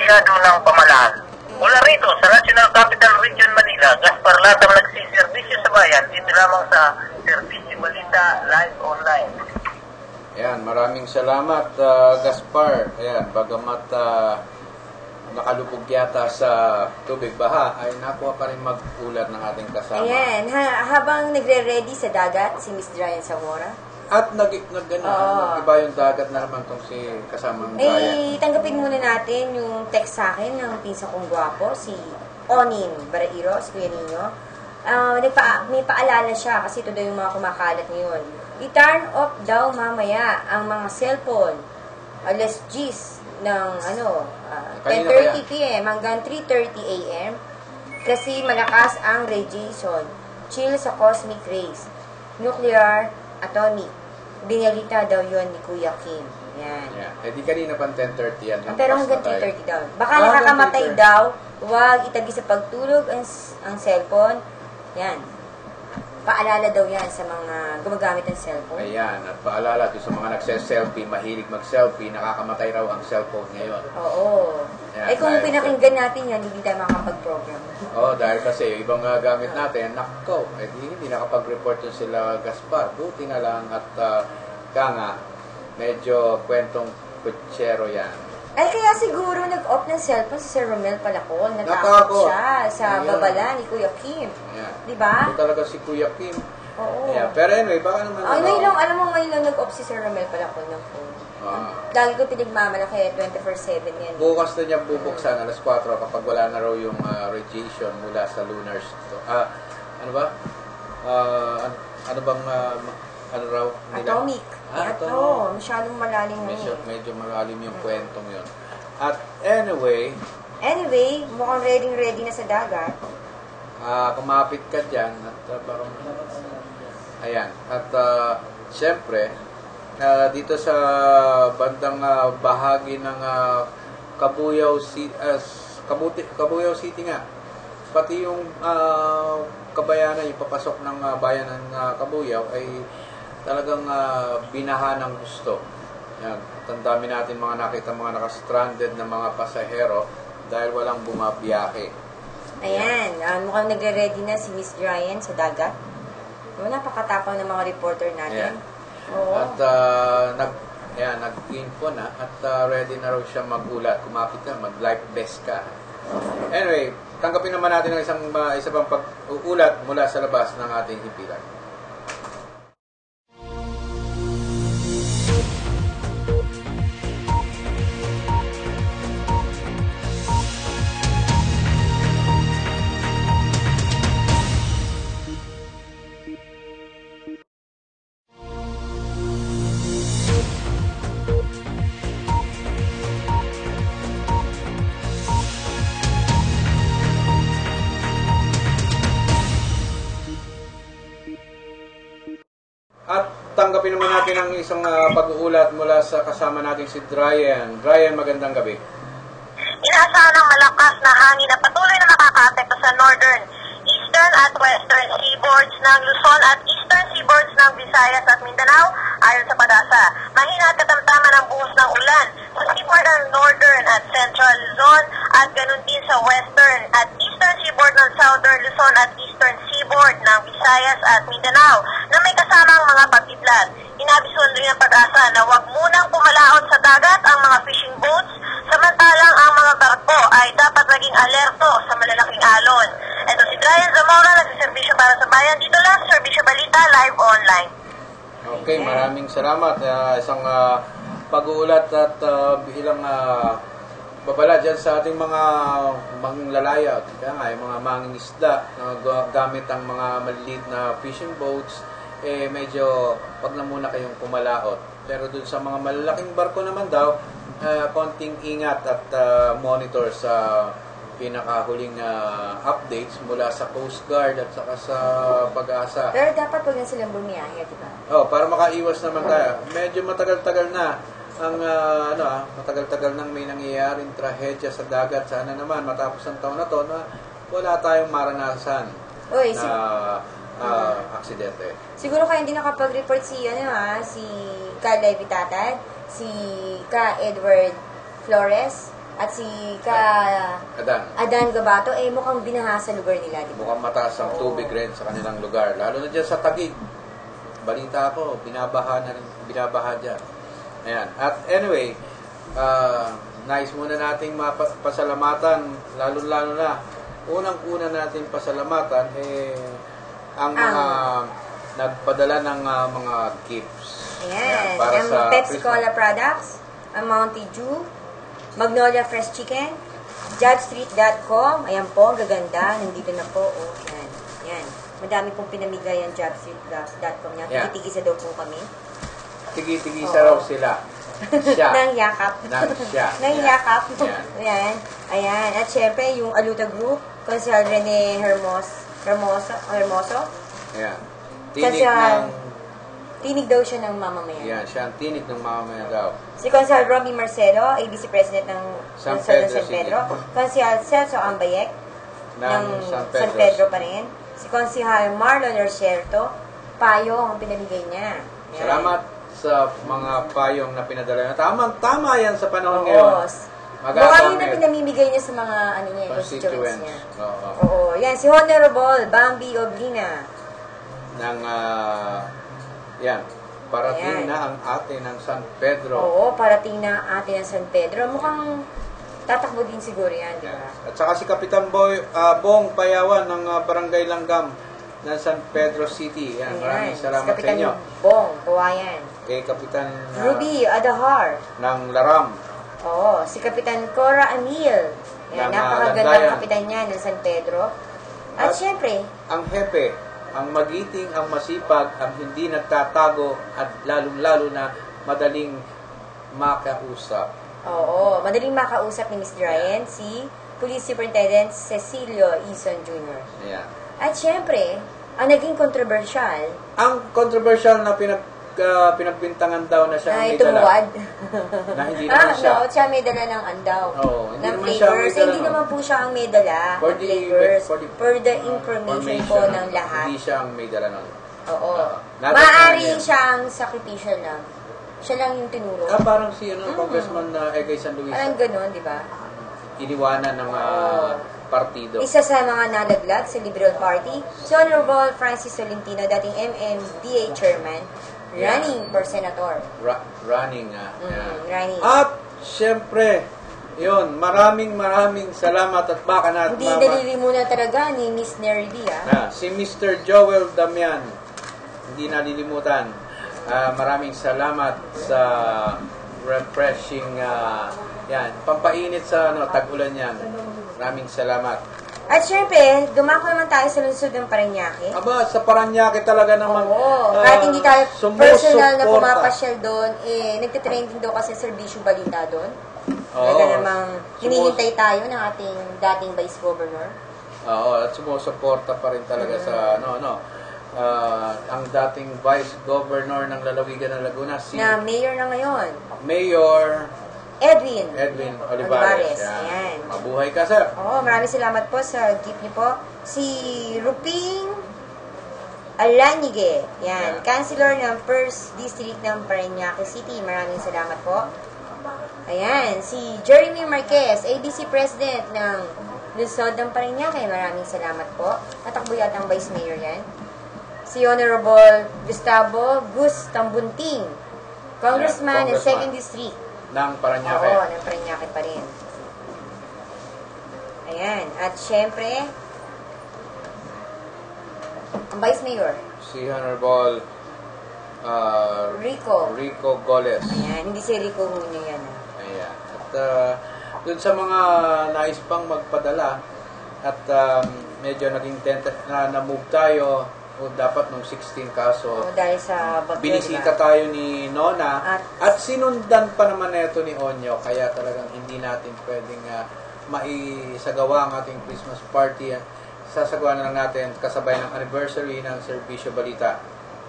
masyado ng pamalaan. Mula rito sa National Capital Region Manila, Gaspar Latang nagsiservisyo sa bayan dito lamang sa Serbisyo Balita Live Online. Ayan, maraming salamat, Gaspar. Ayan, bagamat nakalubog yata sa tubig baha, ay nakuha pa rin mag-ulat ng ating kasama. Ayan, habang nagre-ready sa dagat si Miss Ryan Zamora. At nag-iba yung dagat na naman tong si kasamang Ryan. Tanggapin muna natin yung text sa akin ng pinsa kong gwapo, si Onin Barairos, Kuya Nino. May paalala siya kasi ito daw yung mga kumakalat ngayon. I-turn off daw mamaya ang mga cellphone alas 10 ng 10:30 p.m. hanggang 3:30 a.m. kasi malakas ang radiation. Chill sa cosmic rays. Nuclear, atomic. Binalita daw yon ni Kuya Kim. Yan. Eh di kanina pang 10:30 yan. Pero hanggang 3:30 daw. Baka nakakamatay daw. Huwag itabi sa pagtulog ang cellphone. Yan. Paalala daw yan sa mga gumagamit ng cellphone. Ayan. At paalala doon sa mga nagse-selfie, mahilig mag-selfie, nakakamatay raw ang cellphone ngayon. Oo. Ayan, kung pinakinggan natin yan, hindi tayo makapag-program. Dahil kasi yung ibang gamit natin, nakko, hindi nakapag-report yun sila Gaspar. Buti na lang at nga, medyo kwentong kutsero yan. Ay, kaya siguro nag-off ng cellphone si Sir Romel Palacol. Natakot siya sa babala ni Kuya Kim. Diba? Ito talaga si Kuya Kim. Oo. Pero anyway, baka naman... alam mo ngayon lang nag-off si Sir Romel Palacol ng phone. Lagi ko pinagmamalaki, 24/7 yan. Bukas na niya bubuksan alas 4 kapag wala na raw yung radiation mula sa lunar ano ba? Ano bang ano raw nila? Atomic. Masyadong malalim na medyo malalim yung kwentong yun. At anyway, mukhang ready na sa dagat. Kumapit ka dyan at parang ayan. At syempre, dito sa bandang bahagi ng Cabuyao City nga, pati yung kabayanan, yung papasok ng bayan ng Cabuyao ay talagang binaha ng gusto. Yan. At ang dami natin mga nakita mga nakastranded na mga pasahero dahil walang bumabiyahe. Ayan, mukhang nagre-ready na si Miss Ryan sa dagat. Napakatapang ng mga reporter natin. At nag-info na at ready na raw siya mag-ulat. Kumapit na, mag-live best ka. Anyway, tanggapin naman natin ang isa pang pag-uulat mula sa labas ng ating himpilan. At tanggapin naman natin ang isang pag-uulat mula sa kasama natin si Ryan. Ryan, magandang gabi. Inaasahan ng malakas na hangin na patuloy na nakakaapekto sa northern, eastern at western seaboards ng Luzon at eastern seaboards ng Visayas at Mindanao ayon sa PADASA. Mahina at katamtaman ang buhos ng ulan sa seaboard ng northern at central Luzon at ganun din sa western at eastern seaboard ng southern Luzon at eastern seaboard ng Visayas at Mindanao na may kasamang mga pagtitlag. Inabisuan rin ng PADASA na huwag munang pumalaot sa dagat ang mga fishing boats, samantalang ang mga barko ay dapat maging alerto sa malalaking alon. Ito si Ryan Zamora, nagsiservisyo para sa bayan. Dito lang, Serbisyo Balita, live online. Okay, maraming salamat. Isang pag-uulat at ilang babala dyan sa ating mga manglalaya. Kaya nga, yung mga mangingisda na gamit ang mga maliliit na fishing boats, medyo wag na muna kayong pumalaot. Pero dun sa mga malalaking barko naman daw, konting ingat at monitor sa pinakahuling updates mula sa Coast Guard at saka sa Pag-asa. Pero dapat wag na silang bumiyahe, di ba? Para makaiwas naman tayo. Medyo matagal-tagal na ang matagal-tagal nang may nangyayaring trahedya sa dagat. Sana naman matapos ang taon na to na wala tayong maranasan aksidente. Siguro kaya hindi nakapag-report si Ka Levitatad, si Ka Edward Flores, at si Adan Gabato, mukhang binaha sa lugar nila, di ba? Mukhang mataas ang tubig rin sa kanilang lugar. Lalo na dyan sa Taguig. Balita ko, binabaha dyan. Ayan. At anyway, nais muna nating pasalamatan, lalo na, unang-una nating pasalamatan, ang mga nagpadala ng mga gifts. Ayan. Para Ang sa Pepsi Cola products, ang Mountain Dew, Magnolia Fresh Chicken, jobstreet.com. Ayan po, ang gaganda. Nandito na po. Oh, yan. Yan. Madami pong pinamigay ang jobstreet.com niya. Yeah. Tigi-tigisa daw po kami. Tigi-tigisa raw sila. Siya. Nang yakap. Nang yakap. Ayan. Ayan. Ayan. At syempre, yung Aluta Group, Consel Rene Hermoso. Ayan. Tinig daw siya ng mamamayan. Yan, siya ang tinig ng mamamayan daw. Si Consel Romy Marcelo, ABC President ng San Pedro. Consel Celso Ambayek ng San Pedro pa rin. Si Consihal Marlon Orcierto, payong ang pinamigay niya. Yan. Salamat sa mga payong na pinadala niya. Tama yan sa panahon ngayon. Mukhang yun na pinamimigay niya sa mga constituents niya. Oo. Yan, si Honorable Bambi Oblina. Yan, parating na ang ate ng San Pedro. Oo, parating na ang ate ng San Pedro. Mukhang tatakbo din siguro yan, di ba? At saka si Kapitan Bong Payawan ng Barangay Langgam ng San Pedro City. Yan, maraming salamat sa inyo. Kapitan Bong, Kawayan. Kay Kapitan Ruby Adahar ng Laram. Oo, si Kapitan Cora Amil. Yan, napakagandang kapitan niya ng San Pedro. At syempre, ang hepe, ang magiting, ang masipag, ang hindi nagtatago, at lalong-lalo na madaling makausap. Oo, madaling makausap ni Miss Ryan, si Police Superintendent Cecilio Ison Jr. Yeah. At syempre, ang naging controversial, ang controversial na pinagbintangan daw na siya ang may tumuwad. Na hindi naman siya. No, siya may dala ng andaw. Hindi ng naman siya may flavors. dala. Hindi naman po siya ang may dala for ng flavors. For the information po ng lahat. Hindi siya ang may dala nun. Oo. Maaaring siya ang sakripisyo lang. Siya lang yung tinuro. Parang si Congressman Egay San Luis. Parang ganun, di ba? Iniwanan ng partido. Isa sa mga nalaglag sa Liberal Party, si Honorable Francis Tolentino, dating MMDA Chairman, running for Senator. Running. Running. At, syempre, yun, maraming salamat at baka natin hindi nalilimunan talaga ni Miss Nerdy, si Mr. Joel Damian, hindi nalilimutan. Maraming salamat sa refreshing, pampainit sa tag-ulan yan. Maraming salamat. At syempre, dumako naman tayo sa lungsod ng Parañaque. Sa Parañaque talaga naman. Oo. Kahit hindi tayo personal na pumapasyal doon, nagtitrending daw kasi serbisyo balita doon. Talaga namang hinihintay tayo ng ating dating Vice Governor. Oo, at sumusuporta pa rin talaga sa, ang dating Vice Governor ng lalawigan ng Laguna. Na mayor na ngayon. Mayor Edwin Olivares. Ayan. Mabuhay ka, sir. Oo, maraming salamat po sa gift niyo po. Si Ruping Alanige. Yan. Councilor ng 1st District ng Parañaque City. Maraming salamat po. Ayan. Si Jeremy Marquez, ABC President ng Lungsod ng Parañaque. Maraming salamat po. Natakbo yata ang Vice Mayor yan. Si Honorable Gustavo Gus Tambunting, Congressman ng 2nd District ng Parañaque. Oo, ng Parañaque pa rin. Ayan. At syempre, ang Vice Mayor. Si Honorable Rico Goles. Ayan. Hindi si Rico Hunyo yan. Ayan. At dun sa mga nais pang magpadala at medyo naging na-move tayo dapat nung 16 kaso. Dahil sa bagyo, binisita tayo ni Nona at sinundan pa naman ito ni Onyo, kaya talagang hindi natin pwedeng maisagawa ang ating Christmas party. Sasagawa na lang natin kasabay ng anniversary ng Serbisyo Balita.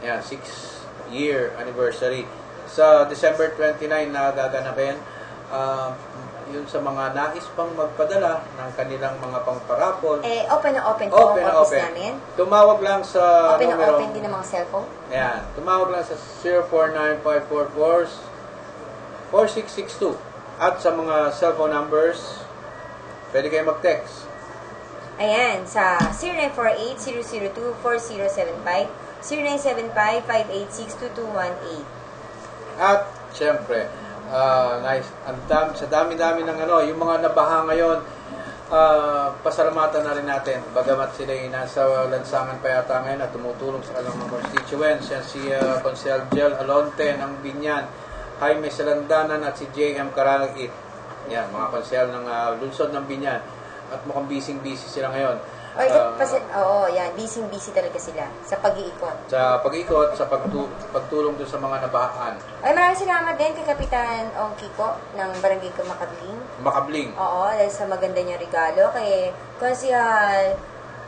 Yan, 6-year anniversary. Sa December 29 na gaganapin, yun sa mga nais pang magpadala ng kanilang mga pangparapol. Open na open po ang office namin. Tumawag lang sa open numero. Open na open din ang mga cellphone. Ayan. Tumawag lang sa 049-544-4662. At sa mga cellphone numbers, pwede kayo mag-text. Ayan, sa 0948-002-4075, 0975-586-2218. At, syempre, nice. Sa dami-dami ng yung mga nabaha ngayon, pasalamatan na rin natin. Bagamat sila ay nasa lansangan pa yata ngayon at tumutulong sa kanilang mga constituents. Yan si Consel Gel Alonte ng Binyan, Jaime Salandanan at si J.M. Karangit. Yan, mga konsel ng lungsod ng Binyan. At mukhang busy sila ngayon. Yan, busy talaga sila sa pag-iikot. Sa pag-iikot, sa pagtulong doon sa mga nabahaan. Ay, maraming salamat din kay Kapitan Ong Kiko ng Barangay Makabling. Makabling. Oo, dahil sa maganda niyang regalo. Kay Konsehal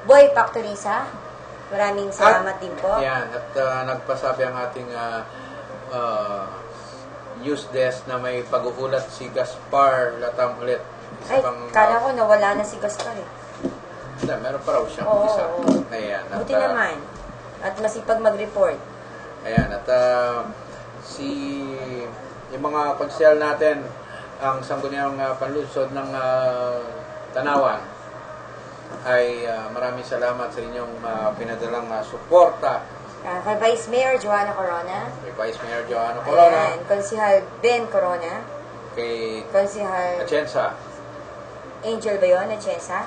Boy Pactoriza, maraming salamat din po. Yan, at nagpasabi ang ating news desk na may pag-uulat si Gaspar Latam ulit. Ay, kala ko nawala na si Gaspar eh. Hindi, meron pa raw siyang isa. Ayan, buti naman. At masipag mag-report. Ayan, at yung mga konsel natin, ang sangguniang panlunsod ng Tanawan, ay maraming salamat sa inyong pinadalang suporta. Kay Vice Mayor Joanna Corona. Kay Vice Mayor Joanna Corona. Ayan, Konsehal Ben Corona. Kay Konsehal Atienza. Angel ba yun? Atienza?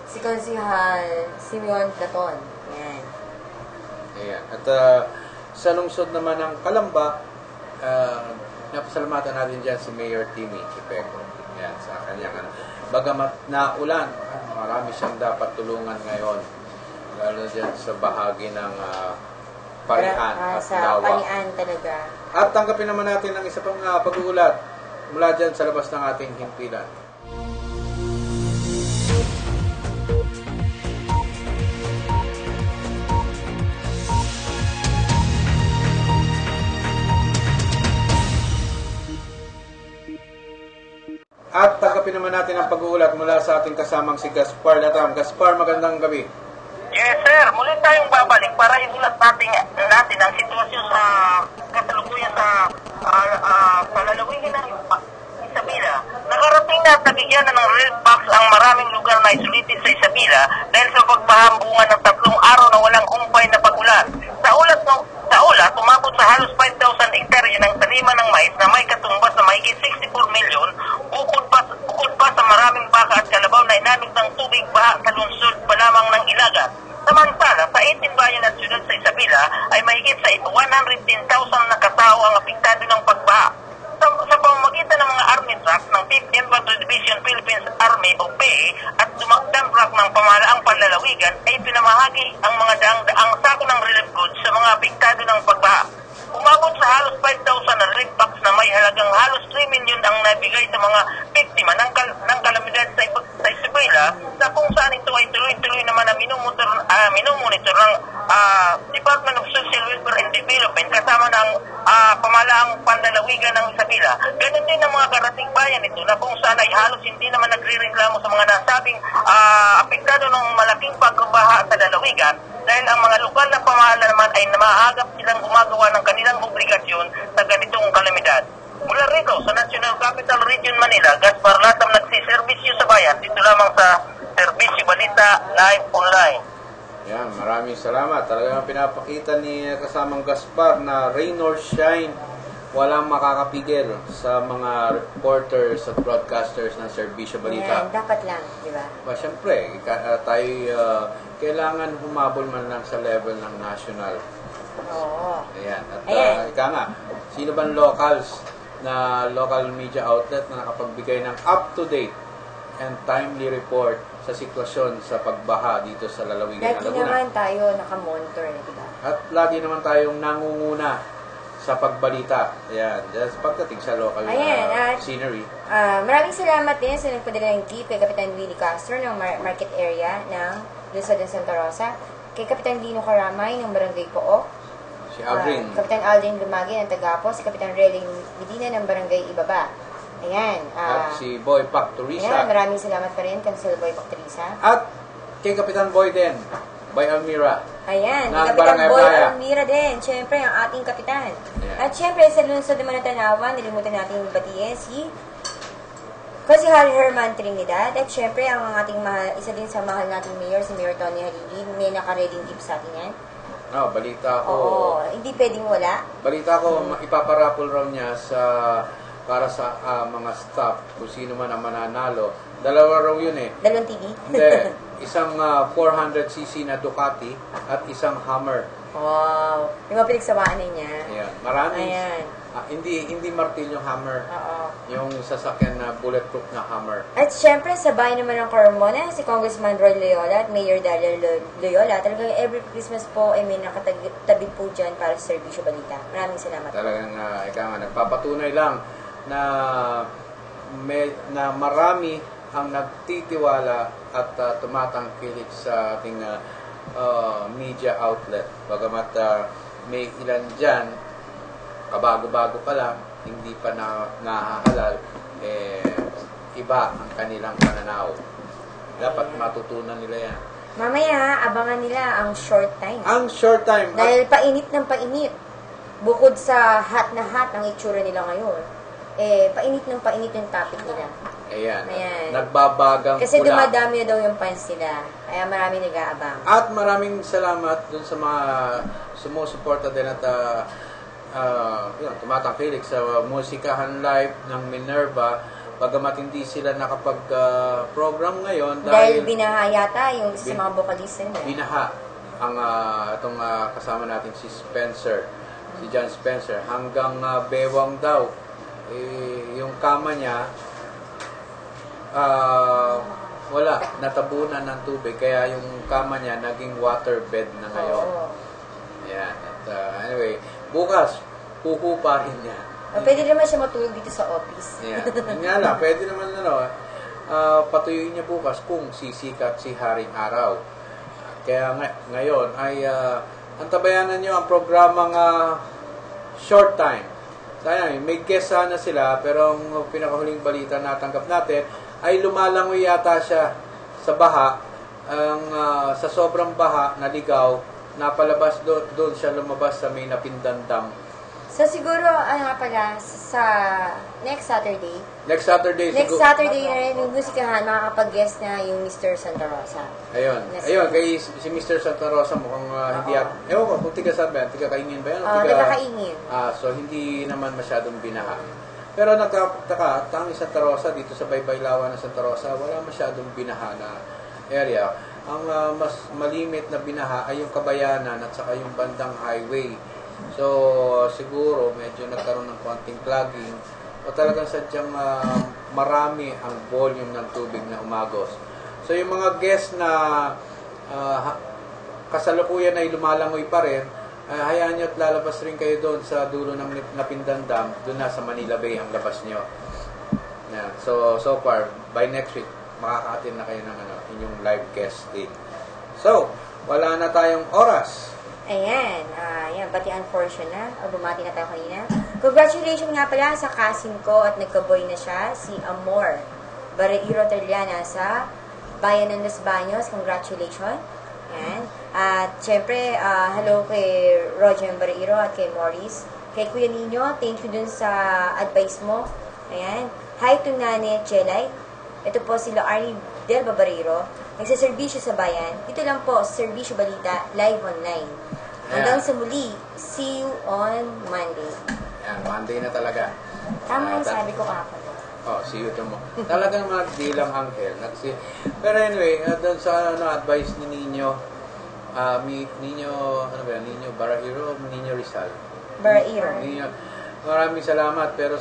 Si Konsehal Simeon Platon. Ayan. Ayan. At sa lungsod naman ng Kalamba, napasalamatan natin dyan si Mayor Timmy Kipeco. Ayan, sa kanyang bagamat na ulan, marami siyang dapat tulungan ngayon. Lalo dyan sa bahagi ng Parian at sa Lawa. Parian talaga. At tanggapin naman natin ang isa pang pag-uulat mula dyan sa labas ng ating himpilan. At tanggapin naman natin ang pag-uulat mula sa ating kasamang si Gaspar Latam. Gaspar, magandang gabi. Yes, sir. Muli tayong babalik para iulat natin ang sitwasyon sa kasalukuyan sa palalawigin ng Isabela. Nakarating na at nabigyan na ng red box ang maraming lugar na isolated sa Isabela dahil sa pagbahambungan ng 3 araw na walang humpay na pag-ulan. Sa ulat, umabot sa halos 5,000 hektarya ng taniman ng mais na may katumbas na mahigit 64 milyon, bukod pa sa maraming baka at kalabaw na inamig ng tubig baha sa lungsod pa lamang ng Ilagat. Samantala, sa 18 bayan at syudad sa Isabela ay mahigit sa 110,000 na katao ang apektado ng pagbaha. Sa pamamagitan ng mga army trucks ng 5th Infantry Division Philippines Army o PE at dumagdang truck ng pamahalaang panlalawigan ay pinamahagi ang mga daang sako ng relief goods sa mga apektado ng pagbaha. Umabot sa halos 5,000 na relief packs na may halagang halos 3 milyon ang nabigay sa mga biktima ng kalamidad sa Isabela, na kung saan ito ay tuloy-tuloy naman na minumonitor ng Department of Social Welfare and Development kasama ng pamahalaang panlalawigan ng Isabela. Ganun din ang mga karating bayan ito na kung saan ay halos hindi naman nagre-reklamo sa mga nasabing apektado ng malaking pagbaha sa lalawigan dahil ang mga lokal na pamahala naman ay namaagap silang gumagawa ng kanilang obligasyon sa ganitong kalamidad. Mula rito sa National Capital Region Manila, Gaspar Latam nagsiservisyo sa bayan dito lamang sa Serbisyo Balita Live Online. Yan, maraming salamat. Talagang pinapakita ni kasamang Gaspar na rain or shine, walang makakapigil sa mga reporters at broadcasters ng Serbisyo Balita. Yan, dapat lang, di ba? Siyempre, tayo kailangan humabol man lang sa level ng national. Oo. Ayan. At ika nga, sino bang locals na local media outlet na nakapagbigay ng up-to-date and timely report sa sitwasyon sa pagbaha dito sa lalawigan ng Laguna. Lagi naman tayo nakamonitor, di ba? At lagi naman tayong nangunguna sa pagbalita. Ayan, just pagdating sa local scenery. Maraming salamat din sa nagpadala ng gift kay Kapitan Willie Castro ng market area ng Luzon ng Santa Rosa, kay Kapitan Lino Karamay ng Barangay Pook, si Aldrin, Kapitan Aldrin Lumagi ng Tagapo, si Kapitan Reling Medina ng Barangay Ibaba. Ayan. At si Boy Pactoriza. Ayan, maraming salamat pa rin kay Sir Boy Pactoriza. At kay Kapitan Boy din, Boy Almira. Ayan, kay Kapitan Boy Almira din, syempre ang ating kapitan. Ayan. At syempre sa lungsod naman ng Tanawan, nilimutan natin batiin si ko si Harry Herman Trinidad, at syempre ang ating isa din sa mahal nating mayor, si Mayor Tony Halili. May naka-reading gift sa atin yan. Balita ko. Oo, hindi pwedeng wala. Balita ko, ipaparapol raw niya para sa mga staff, kung sino man ang mananalo. Dalawa raw yun eh. Dalawang TV? Hindi. Isang 400cc na Ducati at isang Hummer. Wow. Yung mga pinagsawaan niya. Ayan. Marami. Ayan. Hindi martilyong Hummer. Oo. Yung sasakyan na bulletproof na Hummer. At syempre, sabay naman ng Carmona, si Congressman Roy Loyola at Mayor Dalia Loyola. Talagang every Christmas po ay may nakatabi po dyan para sa Serbisyo Balita. Maraming salamat. Talagang nagpapatunay lang na marami ang nagtitiwala at tumatangkilik sa ating media outlet. Bagamat may ilan dyan, kabago-bago pa lang, hindi pa nahahalal, iba ang kanilang pananaw. Dapat matutunan nila yan. Mamaya, abangan nila ang short time. Ang short time. Dahil painit ng painit. Bukod sa hot na hot ang itsura nila ngayon, painit ng painit yung topic nila. Ayan. Ayan. Nagbabagang Kasi pula. dumadami na daw yung fans nila. Kaya marami nag-aabang. At maraming salamat dun sa mga sumusuporta din at tumatangkilik sa musikahan live ng Minerva. Bagamat hindi sila nakapag-program ngayon dahil binaha yata yung isa sa mga vocalista nila. Binaha ang itong kasama natin si Spencer, si John Spencer, hanggang bewang daw. Yung kama niya wala, natabunan ng tubig, kaya yung kama niya naging waterbed na ngayon. Ayan. At anyway, bukas pupupa rin niya. Pwede naman siya matulog dito sa office. Yeah. Yun nga lang, pwede naman patuyuin niya bukas kung sisikat si Haring Araw. Kaya ngayon ay antabayanan niyo ang programang Short Time. Sayang, may guest sana sila, pero ang pinakahuling balita natanggap natin ay lumalangoy yata siya sa baha. Sa sobrang baha, naligaw, napalabas doon siya lumabas sa may Napindan Dam. So siguro, nga pala, sa next Saturday na rin, yung musikahan, makakapag-guest na yung Mr. Santa Rosa. Ayun, kay si Mr. Santa Rosa mukhang hindi ewan ko, kung tiga-saan ba yan? Tiga-kaingin ba yan? Tiga-kaingin. So hindi naman masyadong binaha. Pero nagkataka, ang Santa Rosa, dito sa Baybaylawan ng Santa Rosa, wala masyadong binaha na area. Ang mas malimit na binaha ay yung Kabayanan at saka yung bandang highway. So, siguro, medyo nagkaroon ng konting clogging o talagang sadyang marami ang volume ng tubig na umagos. So, yung mga guests na kasalukuyan ay lumalangoy pa rin, hayaan nyo at lalabas rin kayo doon sa dulo ng Napindan Dam, doon na sa Manila Bay ang labas nyo. Yeah. So far, by next week, makaka-attend na kayo ng inyong live guest din. So, wala na tayong oras. Ayan, batian portion na. Bumati na tayo kanina. Congratulations nga pala sa cousin ko at nagkaboy na siya, si Amor Barairo Terliana sa Bayan ng Los Baños. Congratulations. Ayan. At syempre, hello kay Roger Barairo at kay Maurice. Kay Kuya Nino, thank you dun sa advice mo. Ayan. Hi to Nane Chelay. Ito po sila Arnie Del Barairo. Nagsaservisyo sa bayan. Ito lang po, Serbisyo Balita, live online. Hanggang sa muli, see you on Monday. Ayan, Monday na talaga. Tama yung sabi ko kapag. See you tomorrow. Talagang magdilang anghel. Pero anyway, doon sa advice ni Nino, Nino Barairo, Nino Rizal. Barairo. Maraming salamat, pero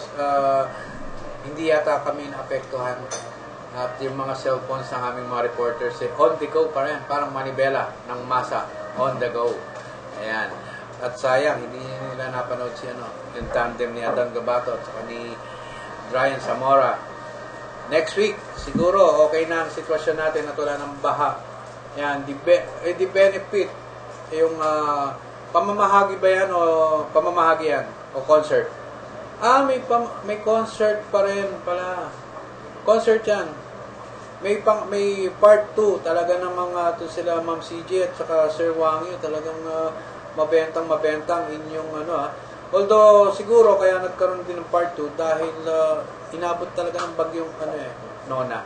hindi yata kami naapektuhan. At yung mga cellphones ng aming mga reporters, on the go pa rin, parang manibela ng masa, on the go. Ayan. At sayang, hindi nila napanood yung tandem ni Adan Gabato at saka ni Ryan Zamora. Next week, siguro, okay na ang sitwasyon natin na tulad ng baha. Yan, the benefit, yung pamamahagi ba yan o pamamahagi yan o concert? May concert pa rin pala. Concert yan. May part 2 talaga ng mga sila Ma'am CJ at saka Sir Wangyo, talagang mabentang inyong Although siguro kaya nagkaroon din ng part 2 dahil inabot talaga ng bagyong Nona.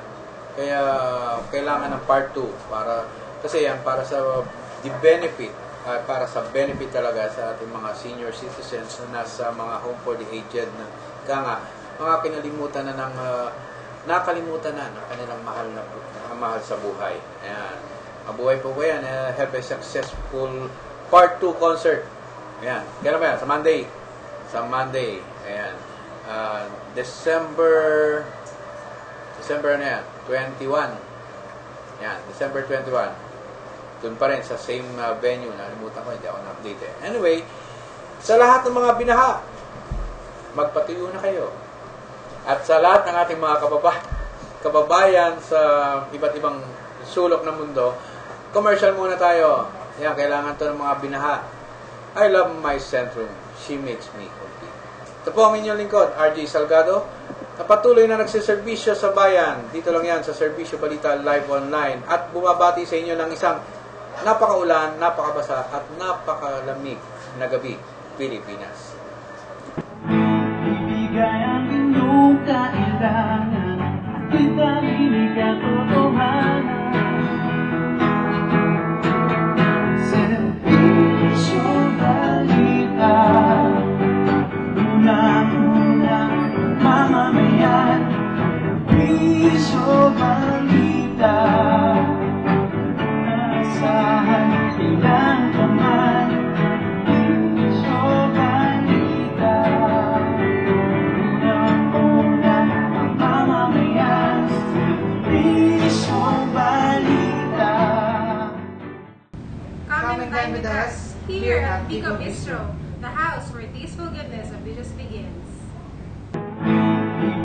Kaya kailangan ng part 2 kasi yan para sa benefit talaga sa ating mga senior citizens na nasa mga home for the aged na mga kinalimutan na nakalimutan na ng kanilang mahal sa buhay. Ayan. Mabuhay po ko yan. Have a successful part 2 concert. Ayan. Kailan ba yan? Sa Monday. Ayan. December na yan. 21. Yan. December 21. Doon pa rin sa same venue. Nalimutan ko. Hindi ako na-update eh. Anyway, sa lahat ng mga binaha, magpatuyo na kayo. At sa lahat ng ating mga kababayan sa iba't ibang sulok ng mundo, commercial muna tayo. Yan. Kailangan to ng mga binaha. I love my Centrum. She makes me complete. Ito po ang inyong lingkod, RJ Salgado, na patuloy na nagsiservisyo sa bayan. Dito lang yan sa Serbisyo Balita Live Online. At bumabati sa inyo ng isang napakaulan, napakabasa at napakalamig na gabi, Pilipinas. Ibigay ang inyong kailangan at italinig ang totohanan. Serbisyo Balita, unang-unang mamamayan. Serbisyo Balita, asahan ilang kaman. Serbisyo Balita, unang-unang mamamayan. Serbisyo Balita. Come and dine with us here at Pico Bistro, the house where tasteful goodness of dishes begin.